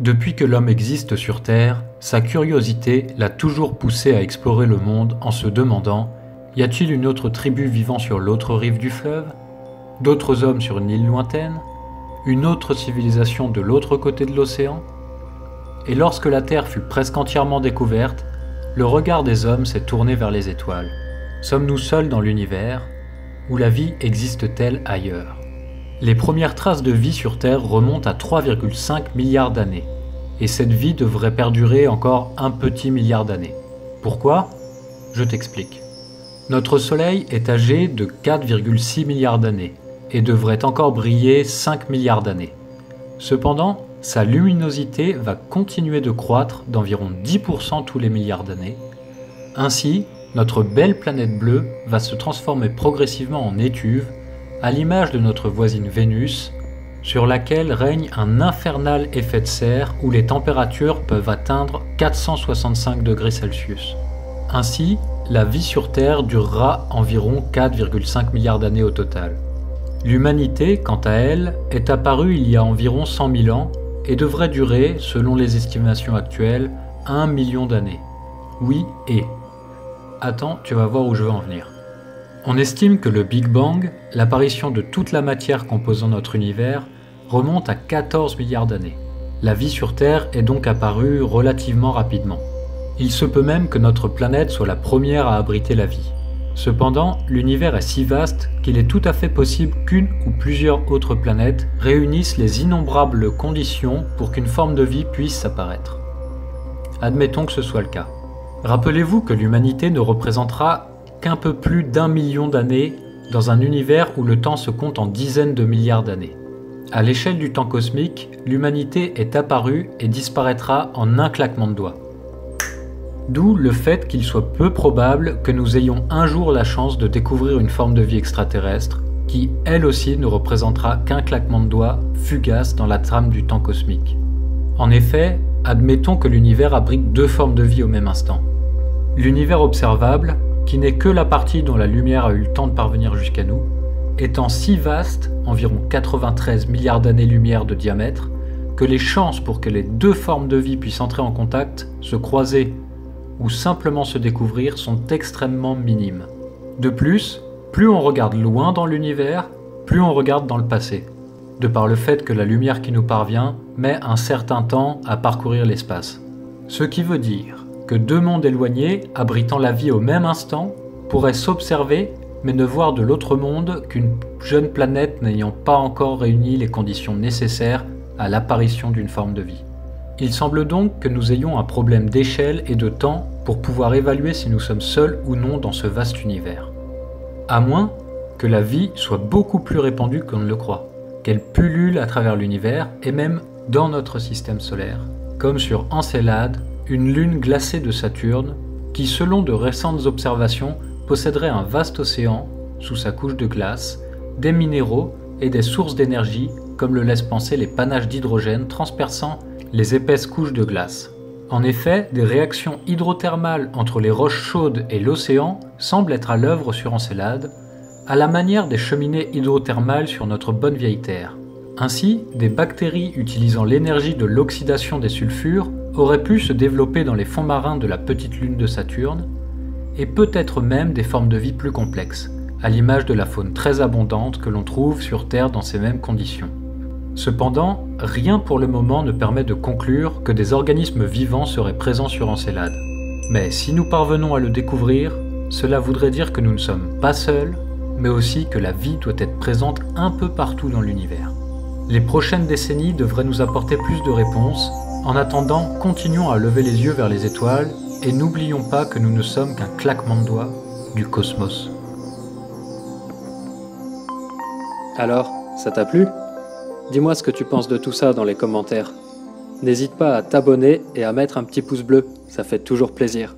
Depuis que l'homme existe sur Terre, sa curiosité l'a toujours poussé à explorer le monde en se demandant « Y a-t-il une autre tribu vivant sur l'autre rive du fleuve? D'autres hommes sur une île lointaine? Une autre civilisation de l'autre côté de l'océan ?» Et lorsque la Terre fut presque entièrement découverte, le regard des hommes s'est tourné vers les étoiles. Sommes-nous seuls dans l'univers? Ou la vie existe-t-elle ailleurs? Les premières traces de vie sur Terre remontent à 3,5 milliards d'années, et cette vie devrait perdurer encore un petit milliard d'années. Pourquoi? Je t'explique. Notre Soleil est âgé de 4,6 milliards d'années, et devrait encore briller 5 milliards d'années. Cependant, sa luminosité va continuer de croître d'environ 10% tous les milliards d'années. Ainsi, notre belle planète bleue va se transformer progressivement en étuve, à l'image de notre voisine Vénus, sur laquelle règne un infernal effet de serre où les températures peuvent atteindre 465 degrés Celsius. Ainsi, la vie sur Terre durera environ 4,5 milliards d'années au total. L'humanité, quant à elle, est apparue il y a environ 100 000 ans et devrait durer, selon les estimations actuelles, 1 million d'années. Oui et... Attends, tu vas voir où je veux en venir. On estime que le Big Bang, l'apparition de toute la matière composant notre univers, remonte à 14 milliards d'années. La vie sur Terre est donc apparue relativement rapidement. Il se peut même que notre planète soit la première à abriter la vie. Cependant, l'univers est si vaste qu'il est tout à fait possible qu'une ou plusieurs autres planètes réunissent les innombrables conditions pour qu'une forme de vie puisse apparaître. Admettons que ce soit le cas. Rappelez-vous que l'humanité ne représentera qu'un peu plus d'1 million d'années dans un univers où le temps se compte en dizaines de milliards d'années. À l'échelle du temps cosmique, l'humanité est apparue et disparaîtra en un claquement de doigts. D'où le fait qu'il soit peu probable que nous ayons un jour la chance de découvrir une forme de vie extraterrestre qui, elle aussi, ne représentera qu'un claquement de doigts fugace dans la trame du temps cosmique. En effet, admettons que l'univers abrite deux formes de vie au même instant. L'univers observable, qui n'est que la partie dont la lumière a eu le temps de parvenir jusqu'à nous, étant si vaste, environ 93 milliards d'années-lumière de diamètre, que les chances pour que les deux formes de vie puissent entrer en contact, se croiser ou simplement se découvrir sont extrêmement minimes. De plus, plus on regarde loin dans l'univers, plus on regarde dans le passé, de par le fait que la lumière qui nous parvient met un certain temps à parcourir l'espace. Ce qui veut dire que deux mondes éloignés, abritant la vie au même instant, pourraient s'observer mais ne voir de l'autre monde qu'une jeune planète n'ayant pas encore réuni les conditions nécessaires à l'apparition d'une forme de vie. Il semble donc que nous ayons un problème d'échelle et de temps pour pouvoir évaluer si nous sommes seuls ou non dans ce vaste univers. À moins que la vie soit beaucoup plus répandue qu'on ne le croit, qu'elle pullule à travers l'univers et même dans notre système solaire, comme sur Encelade, une lune glacée de Saturne, qui selon de récentes observations posséderait un vaste océan sous sa couche de glace, des minéraux et des sources d'énergie comme le laissent penser les panaches d'hydrogène transperçant les épaisses couches de glace. En effet, des réactions hydrothermales entre les roches chaudes et l'océan semblent être à l'œuvre sur Encelade, à la manière des cheminées hydrothermales sur notre bonne vieille Terre. Ainsi, des bactéries utilisant l'énergie de l'oxydation des sulfures auraient pu se développer dans les fonds marins de la petite lune de Saturne, et peut-être même des formes de vie plus complexes, à l'image de la faune très abondante que l'on trouve sur Terre dans ces mêmes conditions. Cependant, rien pour le moment ne permet de conclure que des organismes vivants seraient présents sur Encelade. Mais si nous parvenons à le découvrir, cela voudrait dire que nous ne sommes pas seuls, mais aussi que la vie doit être présente un peu partout dans l'univers. Les prochaines décennies devraient nous apporter plus de réponses. En attendant, continuons à lever les yeux vers les étoiles et n'oublions pas que nous ne sommes qu'un claquement de doigts du cosmos. Alors, ça t'a plu? Dis-moi ce que tu penses de tout ça dans les commentaires. N'hésite pas à t'abonner et à mettre un petit pouce bleu, ça fait toujours plaisir.